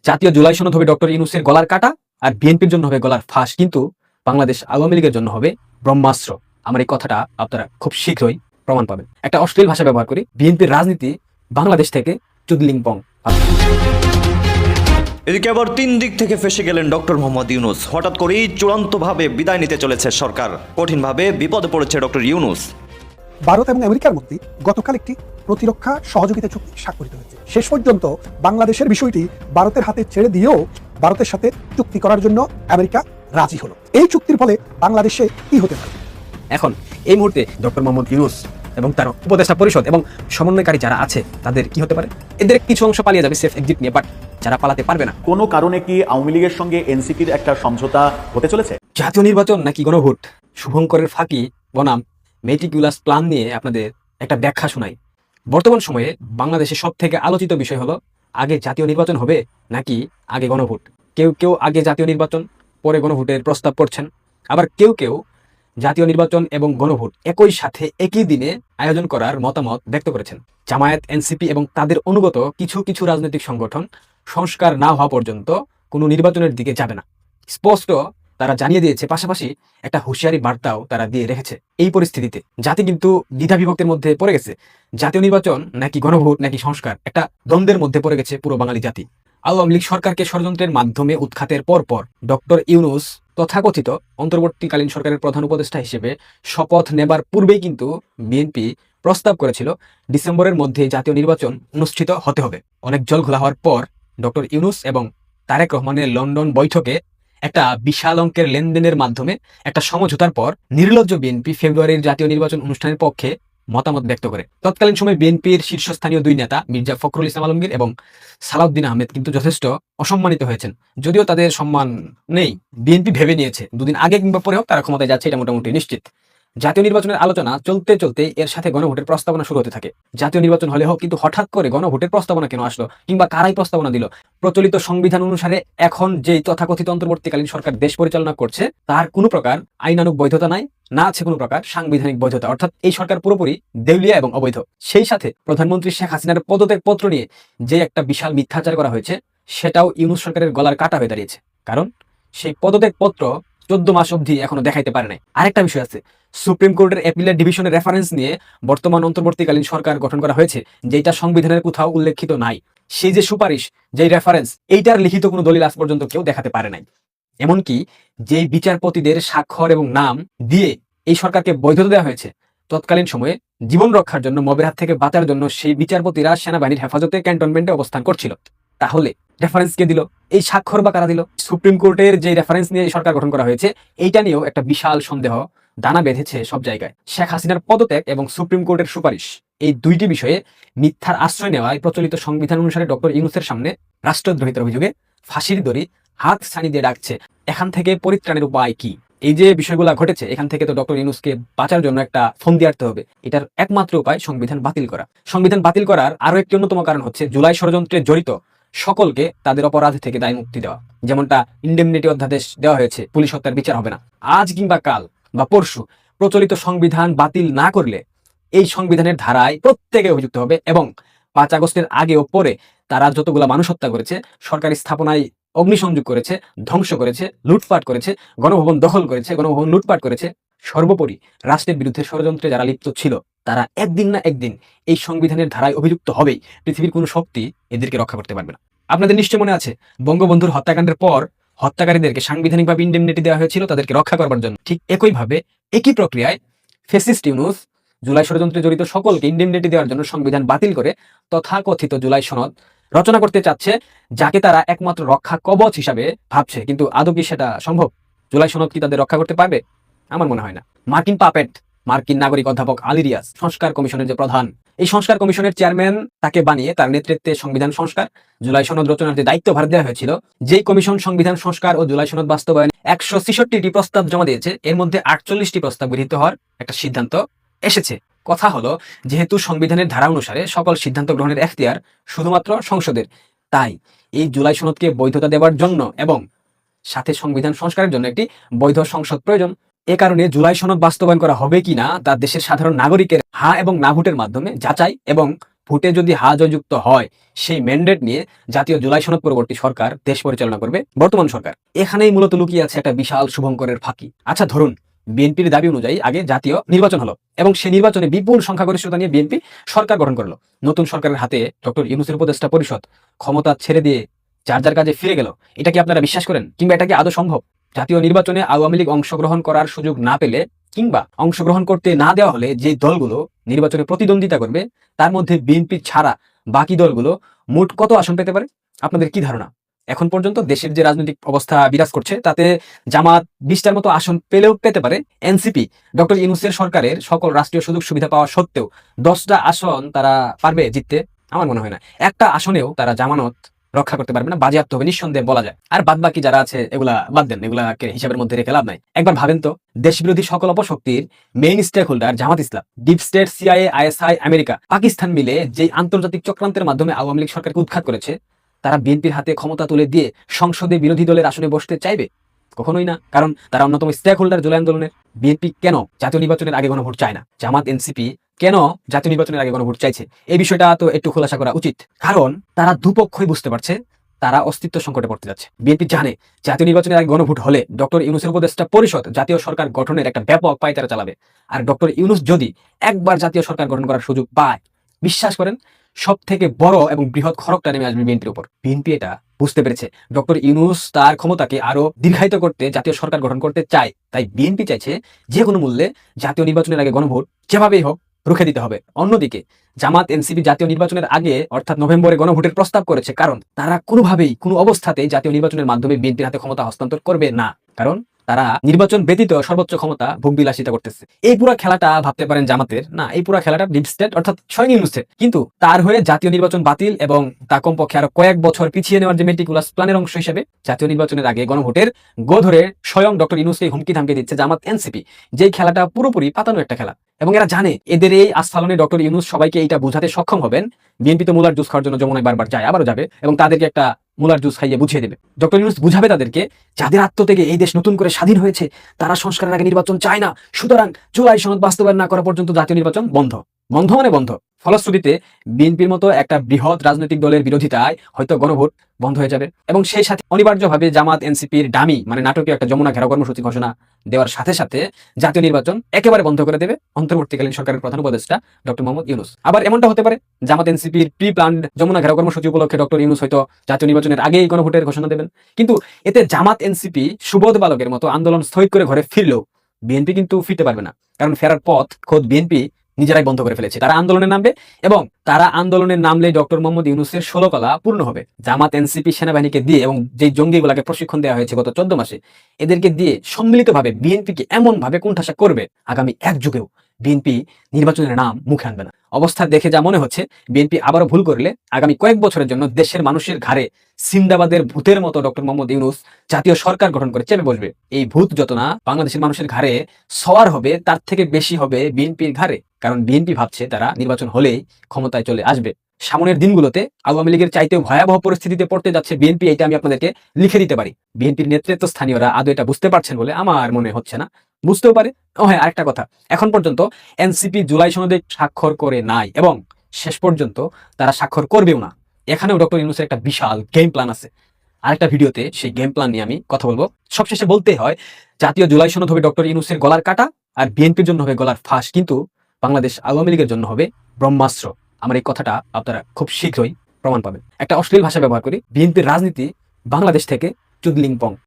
জাতীয় জুলাই সনদ হবে ডক্টর ইউনূসের গলার কাটা, আর বিএনপির জন্য হবে গলার ফাঁস, কিন্তু বাংলাদেশ আওয়ামী লীগের জন্য হবে ব্রহ্মাস্ত্র। আমার এই কথাটা আপনারা খুব শীঘ্রই প্রমাণ পাবেন। একটা অশ্লীল ভাষা ব্যবহার করি, বিএনপির রাজনীতি বাংলাদেশ থেকে চুদলিংপং। এদিকে আবার তিন দিক থেকে ফেসে গেলেন ডক্টর মোহাম্মদ ইউনূস। হঠাৎ করেই চূড়ান্তভাবে বিদায় নিতে চলেছে সরকার। কঠিনভাবে বিপদে পড়েছে ডক্টর ইউনূস। ভারত এবং আমেরিকার মধ্যে গতকাল একটি প্রতিরক্ষা সহযোগিতা চুক্তি স্বাক্ষরিত হয়েছে। শেষ পর্যন্ত বাংলাদেশের বিষয়টি ভারতের হাতে ছেড়ে দিয়েও ভারতের সাথে চুক্তি করার জন্য আমেরিকা রাজি হলো। এই চুক্তির ফলে বাংলাদেশে কি হতে পারে? এখন এই মুহূর্তে ডক্টর মোহাম্মদ ইউনূস এবং তার উপদেষ্টা পরিষদ এবং সমন্বয়কারী যারা আছে তাদের কি হতে পারে? এদের কিছু অংশ পালিয়ে যাবে সেফ এক্সিট নিয়ে, বাট যারা পালাতে পারবে না। কোনো কারণে কি আওয়ামী লীগের সঙ্গে এনসিপির একটা সমঝোতা হতে চলেছে? জাতীয় নির্বাচন নাকি গণভোট? শুভঙ্করের ফাঁকি বনাম মেটিকুলাস প্ল্যান নিয়ে আপনাদের একটা ব্যাখ্যা শোনাই। বর্তমান সময়ে বাংলাদেশের সব থেকে আলোচিত বিষয় হলো আগে জাতীয় নির্বাচন হবে নাকি আগে গণভোট। কেউ কেউ আগে জাতীয় নির্বাচন পরে গণভোটের প্রস্তাব করছেন, আবার কেউ কেউ জাতীয় নির্বাচন এবং গণভোট একই সাথে একই দিনে আয়োজন করার মতামত ব্যক্ত করেছেন। জামায়াত, এনসিপি এবং তাদের অনুগত কিছু কিছু রাজনৈতিক সংগঠন সংস্কার না হওয়া পর্যন্ত কোনো নির্বাচনের দিকে যাবে না, স্পষ্ট তারা জানিয়ে দিয়েছে। পাশাপাশি একটা হুঁশিয়ারি বার্তাও তারা দিয়ে রেখেছে। এই পরিস্থিতিতে জাতি কিন্তু দ্বিধা বিভক্তের মধ্যে পড়ে গেছে। জাতীয় নির্বাচন নাকি গণভোট নাকি সংস্কার, একটা দ্বন্দ্বের মধ্যে পড়ে গেছে পুরো বাঙালি জাতি। আওয়ামী লীগ সরকারকে ষড়যন্ত্রের মাধ্যমে উৎখাতের পরপর ডক্টর ইউনূস তথাকথিত অন্তর্বর্তীকালীন সরকারের প্রধান উপদেষ্টা হিসেবে শপথ নেবার পূর্বেই কিন্তু বিএনপি প্রস্তাব করেছিল ডিসেম্বরের মধ্যে জাতীয় নির্বাচন অনুষ্ঠিত হতে হবে। অনেক জল ঘোলা হওয়ার পর ডক্টর ইউনূস এবং তারেক রহমানের লন্ডন বৈঠকে একটা বিশাল অঙ্কের লেনদেনের মাধ্যমে একটা সমঝোতার পর নির্লজ্জ বিএনপি ফেব্রুয়ারির জাতীয় নির্বাচন অনুষ্ঠানের পক্ষে মতামত ব্যক্ত করে। তৎকালীন সময় বিএনপির শীর্ষস্থানীয় দুই নেতা মির্জা ফখরুল ইসলাম আলমগীর এবং সালাউদ্দিন আহমেদ কিন্তু যথেষ্ট অসম্মানিত হয়েছেন। যদিও তাদের সম্মান নেই, বিএনপি ভেবে নিয়েছে দুদিন আগে কিংবা পরে হোক তারা ক্ষমতায় যাচ্ছে, এটা মোটামুটি নিশ্চিত। জাতীয় নির্বাচনের আলোচনা চলতে চলতে এর সাথে গণভোটের প্রস্তাবনা শুরু হতে থাকে। জাতীয় নির্বাচন হলে হোক, কিন্তু হঠাৎ করে গণভোটের প্রস্তাবনা কেন আসলো কিংবা কারাই প্রস্তাবনা দিল? প্রচলিত সংবিধান অনুসারে এখন যে তথাকথিত অন্তর্বর্তীকালীন সরকার দেশ পরিচালনা করছে তার কোনো প্রকার আইনানুগ বৈধতা নাই, না আছে কোনো প্রকার সাংবিধানিক বৈধতা, অর্থাৎ এই সরকার পুরোপুরি দেউলিয়া এবং অবৈধ। সেই সাথে প্রধানমন্ত্রী শেখ হাসিনার পদত্যাগ পত্র নিয়ে যে একটা বিশাল মিথ্যাচার করা হয়েছে সেটাও ইউনূস সরকারের গলার কাটা হয়ে দাঁড়িয়েছে, কারণ সেই পদত্যাগ পত্র 14 মাস অবধি এখনো দেখাইতে পারে নাই। আরেকটা বিষয় আছে, সুপ্রিম কোর্টের অ্যাপিলেট ডিভিশনের রেফারেন্স নিয়ে বর্তমান অন্তর্বর্তীকালীন সরকার গঠন করা হয়েছে, যেটা সংবিধানের কোথাও উল্লেখিত নাই। সেই যে সুপারিশ, যেই রেফারেন্স, এইটার লিখিত কোনো দলিল আজ পর্যন্ত কেউ দেখাতে পারে নাই। এমনকি যেই বিচারপতিদের স্বাক্ষর এবং নাম দিয়ে এই সরকারকে বৈধতা দেওয়া হয়েছে, তৎকালীন সময়ে জীবন রক্ষার জন্য, মবের হাত থেকে বাঁচার জন্য সেই বিচারপতিরা সেনাবাহিনীর হেফাজতে ক্যান্টনমেন্টে অবস্থান করছিল। তাহলে রেফারেন্স কে দিল? এই স্বাক্ষর বা কারা দিল? সুপ্রিম কোর্টের যে রেফারেন্স নিয়ে সরকার গঠন করা হয়েছে, এইটা নিয়েও একটা বিশাল সন্দেহ দানা বেঁধেছে সব জায়গায়। শেখ হাসিনার পদত্যাগ এবং সুপ্রিম কোর্টের সুপারিশ, এই দুইটি বিষয়ে মিথ্যার আশ্রয় নেওয়ায় প্রচলিত সংবিধান অনুসারে ডক্টর ইউনূসের সামনে রাষ্ট্রদ্রোহিতার অভিযোগে ফাঁসির দড়ি হাত ছানি দিয়ে ডাকছে। এখান থেকে পরিত্রাণের উপায় কি? এই যে বিষয়গুলো ঘটেছে, এখান থেকে তো ডক্টর ইউনূসকে বাঁচার জন্য একটা ফোন দিয়ে আসতে হবে। এটার একমাত্র উপায় সংবিধান বাতিল করা। সংবিধান বাতিল করার আরো একটি অন্যতম কারণ হচ্ছে জুলাই ষড়যন্ত্রে জড়িত সকলকে তাদের অপরাধ থেকে দায় মুক্তি দেওয়া। যেমনটা ইন্ডেমনিটি অধ্যাদেশ দেওয়া হয়েছে, পুলিশ হত্যার বিচার হবে না। আজ কিংবা কাল বা পরশু প্রচলিত সংবিধান বাতিল না করলে এই সংবিধানের ধারায় প্রত্যেকে অভিযুক্ত হবে, এবং 5 আগস্টের আগে ও পরে তারা যতগুলা মানুষ হত্যা করেছে, সরকারি স্থাপনায় অগ্নিসংযোগ করেছে, ধ্বংস করেছে, লুটপাট করেছে, গণভবন দখল করেছে, গণভবন লুটপাট করেছে, সর্বোপরি রাষ্ট্রের বিরুদ্ধে ষড়যন্ত্রে যারা লিপ্ত ছিল, তারা একদিন না একদিন এই সংবিধানের ধারায় অভিযুক্ত হবেই। পৃথিবীর কোনো শক্তি এদেরকে রক্ষা করতে পারবে না। আপনাদের নিশ্চয় মনে আছে, বঙ্গবন্ধুর হত্যাকাণ্ডের পর হত্যাকারীদেরকে সাংবিধানিকভাবে ইন্ডেমনিটি দেওয়া হয়েছিল তাদেরকে রক্ষা করবার জন্য। ঠিক একইভাবে একই প্রক্রিয়ায় ফ্যাসিস্ট ইউনূস জুলাই ষড়যন্ত্রে জড়িত সকলকে ইন্ডেমনিটি দেওয়ার জন্য সংবিধান বাতিল করে তথাকথিত জুলাই সনদ রচনা করতে চাচ্ছে, যাকে তারা একমাত্র রক্ষা কবচ হিসাবে ভাবছে। কিন্তু আদৌ কি সেটা সম্ভব? জুলাই সনদ কি তাদের রক্ষা করতে পারবে? আমার মনে হয় না। মার্কিন পাপেট, মার্কিন নাগরিক অধ্যাপক আলী রিয়াজ সংস্কার কমিশনের যে প্রধান, এই সংস্কার কমিশনের চেয়ারম্যান তাকে বানিয়ে তার নেতৃত্বে সংবিধান সংস্কার, জুলাই সনদ রচনার যে দায়িত্বভার দেওয়া হয়েছিল, যেই কমিশন সংবিধান সংস্কার ও জুলাই সনদ বাস্তবায়নে 166টি প্রস্তাব জমা দিয়েছে, এর মধ্যে 48টি প্রস্তাব গৃহীত হওয়ার একটা সিদ্ধান্ত এসেছে। কথা হলো, যেহেতু সংবিধানের ধারা অনুসারে সকল সিদ্ধান্ত গ্রহণের এখতিয়ার শুধুমাত্র সংসদের, তাই এই জুলাই সনদকে বৈধতা দেওয়ার জন্য এবং সাথে সংবিধান সংস্কারের জন্য একটি বৈধ সংসদ প্রয়োজন। এ কারণে জুলাই সনদ বাস্তবায়ন করা হবে কিনা তা দেশের সাধারণ নাগরিকের হ্যাঁ এবং না ভোটের মাধ্যমে যাচাই এবং ভোটে যদি হা জয়যুক্ত হয় সেই ম্যান্ডেট নিয়ে জাতীয় জুলাই সনদ পরবর্তী সরকার দেশ পরিচালনা করবে বর্তমান সরকার। এখানেই মূলত লুকিয়ে আছে একটা বিশাল শুভঙ্করের ফাঁকি। আচ্ছা ধরুন বিএনপির দাবি অনুযায়ী আগে জাতীয় নির্বাচন হলো এবং সেই নির্বাচনে বিপুল সংখ্যাগরিষ্ঠতা নিয়ে বিএনপি সরকার গঠন করলো। নতুন সরকারের হাতে ডক্টর ইউনূসের উপদেষ্টা পরিষদ ক্ষমতা ছেড়ে দিয়ে যার যার কাজে ফিরে গেল। এটা কি আপনারা বিশ্বাস করেন, কিংবা এটা কি আদৌ সম্ভব? জাতীয় নির্বাচনে আওয়ামী লীগ অংশগ্রহণ করার সুযোগ না পেলে কিংবা অংশগ্রহণ করতে না দেওয়া হলে যে দলগুলো নির্বাচনে প্রতিদ্বন্দ্বিতা করবে তার মধ্যে বিএনপি ছাড়া বাকি দলগুলো মোট কত আসন পেতে পারে? আপনাদের কি ধারণা? এখন পর্যন্ত দেশের যে রাজনৈতিক অবস্থা বিরাজ করছে তাতে জামাত 20টার মতো আসন পেলেও পেতে পারে। এনসিপি ডক্টর ইউনূসের সরকারের সকল রাষ্ট্রীয় সুযোগ সুবিধা পাওয়া সত্ত্বেও 10টা আসন তারা পারবে জিততে? আমার মনে হয় না। একটা আসনেও তারা জামানত রক্ষা করতে পারবে না, বাজেয়াপ্ত হবে নিঃসন্দেহে বলা যায়। আর বাদ বাকি যারা আছে এগুলা বাদ দেন, এগুলাকে হিসাবের মধ্যে রেখে লাভ নাই। একবার ভাবেন তো, দেশবিরোধী সকল অপশক্তির main stakeholder Jamaat Islam, deep state, CIA, ISI, America, Pakistan মিলে যে আন্তর্জাতিক চক্রান্তের মাধ্যমে আওয়ামী লীগ সরকারকে উৎখাত করেছে, তারা বিএনপির হাতে ক্ষমতা তুলে দিয়ে সংসদে বিরোধী দলের আসনে বসতে চাইবে? কখনোই না, কারণ তারা অন্যতম স্টেক হোল্ডার জুলাই আন্দোলনের। বিএনপি কেন জাতীয় নির্বাচনের আগে গণভোট চায় না? জামাত এনসিপি কেন জাতীয় নির্বাচনের আগে গণভোট চাইছে? এই বিষয়টা তো একটু খোলাসা করা উচিত, কারণ তারা দুপক্ষই বুঝতে পারছে তারা অস্তিত্ব সংকটে পড়তে যাচ্ছে। বিএনপি জানে জাতীয় নির্বাচনের আগে গণভোট হলে ডক্টর ইউনূসের উপদেষ্টা পরিষদ জাতীয় সরকার গঠনের একটা ব্যাপক পায়তারা চালাবে। আর ডক্টর ইউনূস যদি একবার জাতীয় সরকার গঠন করার সুযোগ পায়, বিশ্বাস করেন সব থেকে বড় এবং বৃহৎ খড়কটা নেমে আসবে বিএনপির উপর। বিএনপি এটা বুঝতে পেরেছে ডক্টর ইউনূস তার ক্ষমতাকে আরো দীর্ঘায়িত করতে জাতীয় সরকার গঠন করতে চায়। তাই বিএনপি চাইছে যে কোনো মূল্যে জাতীয় নির্বাচনের আগে গণভোট যেভাবেই হোক রুখে দিতে হবে। অন্যদিকে জামাত এনসিপি জাতীয় নির্বাচনের আগে অর্থাৎ নভেম্বরে গণভোটের প্রস্তাব করেছে, কারণ তারা কোনোভাবেই কোনো অবস্থাতেই জাতীয় নির্বাচনের মাধ্যমে বিএনপির হাতে ক্ষমতা হস্তান্তর করবে না, কারণ তারা নির্বাচন ব্যতীত সর্বোচ্চ ক্ষমতা ভোগবিলাসিতা করতেছে। এই পুরো খেলাটা ভাবতে পারেন জামাতের না, এই পুরো খেলাটা ডিপ স্টেট অর্থাৎ স্বয়ং ইউনূসের। কিন্তু তার হয়ে জাতীয় নির্বাচন বাতিল এবং তা কমপক্ষে আরো কয়েক বছর পিছিয়ে নেওয়ার যে মেটিকুলাস প্ল্যানের অংশ হিসেবে জাতীয় নির্বাচনের আগে গণভোটের গো ধরে স্বয়ং ডক্টর ইউনূসকে হুমকি ধামকি দিচ্ছে জামাত এনসিপি। যেই খেলাটা পুরোপুরি পাতানো একটা খেলা, এবং এরা জানে এদের এই আস্ফালনে ডক্টর ইউনূস সবাইকে এইটা বোঝাতে সক্ষম হবেন। বিএনপি তো মুলার জুস খাওয়ার জন্য যমুনায় বারবার যায়, আবারও যাবে, এবং তাদেরকে একটা মুলার জুস খাইয়ে বুঝিয়ে দেবে। ডক্টর ইউনূস বুঝাবে তাদেরকে যাদের আত্মত্যাগে এই দেশ নতুন করে স্বাধীন হয়েছে তারা সংস্কারের আগে নির্বাচন চায় না, সুতরাং জুলাই সনদ বাস্তবায়ন না করা পর্যন্ত জাতীয় নির্বাচন বন্ধ। বন্ধ মানে বন্ধ। ফলশ্রুতিতে বিএনপির মতো একটা বৃহৎ রাজনৈতিক দলের বিরোধিতায় হয়তো গণভোট বন্ধ হয়ে যাবে, এবং সেই সাথে অনিবার্যভাবে জামাত এনসিপির ডামি মানে নাটকীয় একটা যমুনা ঘেরাও কর্মসূচি ঘোষণা দেওয়ার সাথে সাথে জাতীয় নির্বাচন একেবারে বন্ধ করে দেবে অন্তর্বর্তীকালীন সরকারের প্রধান উপদেষ্টা ডক্টর মোহাম্মদ ইউনূস। আবার এমনটা হতে পারে জামাত এনসিপির প্রি প্ল্যান্ড যমুনা ঘেরাও কর্মসূচি উপলক্ষে ডক্টর ইউনূস হয়তো জাতীয় নির্বাচনের আগেই গণভোটের ঘোষণা দেবেন। কিন্তু এতে জামাত এনসিপি সুবোধ বালকের মতো আন্দোলন স্থগিত করে ঘরে ফিরলেও বিএনপি কিন্তু ফিরতে পারবে না, কারণ ফেরার পথ খোদ বিএনপি নিজেরাই বন্ধ করে ফেলেছে। তারা আন্দোলনে নামবে এবং তারা আন্দোলনে নামলে ডক্টর মোহাম্মদ ইউনূসের 16 কলা পূর্ণ হবে। জামাত এনসিপি সেনাবাহিনীকে দিয়ে এবং যে জঙ্গিগুলাকে প্রশিক্ষণ দেওয়া হয়েছে গত 14 মাসে, এদেরকে দিয়ে সম্মিলিতভাবে বিএনপিকে এমন ভাবে কোণঠাসা করবে আগামী এক যুগেও বিএনপি নির্বাচনের নাম মুখে আনবে না। অবস্থা দেখে যা মনে হচ্ছে বিএনপি আবারও ভুল করলে আগামী কয়েক বছরের জন্য দেশের মানুষের ঘাড়ে সিন্দাবাদের ভূতের মতো ডক্টর মোহাম্মদ ইউনূস জাতীয় সরকার গঠন করে চেপে বসবে। এই ভূত যত না বাংলাদেশের মানুষের ঘাড়ে সওয়ার হবে, তার থেকে বেশি হবে বিএনপির ঘাড়ে, কারণ বিএনপি ভাবছে তারা নির্বাচন হলেই ক্ষমতায় চলে আসবে। সামনের দিনগুলোতে আওয়ামী লীগের চাইতেও ভয়াবহ পরিস্থিতিতে পড়তে যাচ্ছে বিএনপি, এটা আমি আপনাদেরকে লিখে দিতে পারি। বিএনপির নেতৃত্বস্থানীয়রা আদৌ এটা বুঝতে পারছেন বলে আমার মনে হচ্ছে না। বুঝতেও পারে। ও হ্যাঁ, আরেকটা কথা, এখন পর্যন্ত এনসিপি জুলাই সনদে স্বাক্ষর করে নাই এবং শেষ পর্যন্ত তারা স্বাক্ষর করবেও না। এখানেও ডক্টর ইউনূসের একটা বিশাল গেম প্ল্যান আছে। আরেকটা ভিডিওতে সেই গেম প্ল্যান নিয়ে আমি কথা বলবো। সবশেষে বলতে হয় জাতীয় জুলাই সনদ হবে ডক্টর ইউনূসের গলার কাটা আর বিএনপির জন্য হবে গলার ফাঁস, কিন্তু বাংলাদেশ আওয়ামী লীগের জন্য হবে ব্রহ্মাস্ত্র। আমার এই কথাটা আপনারা খুব শীঘ্রই প্রমাণ পাবেন। একটা অশ্লীল ভাষা ব্যবহার করি, বিএনপির রাজনীতি বাংলাদেশ থেকে চুদলিংপং।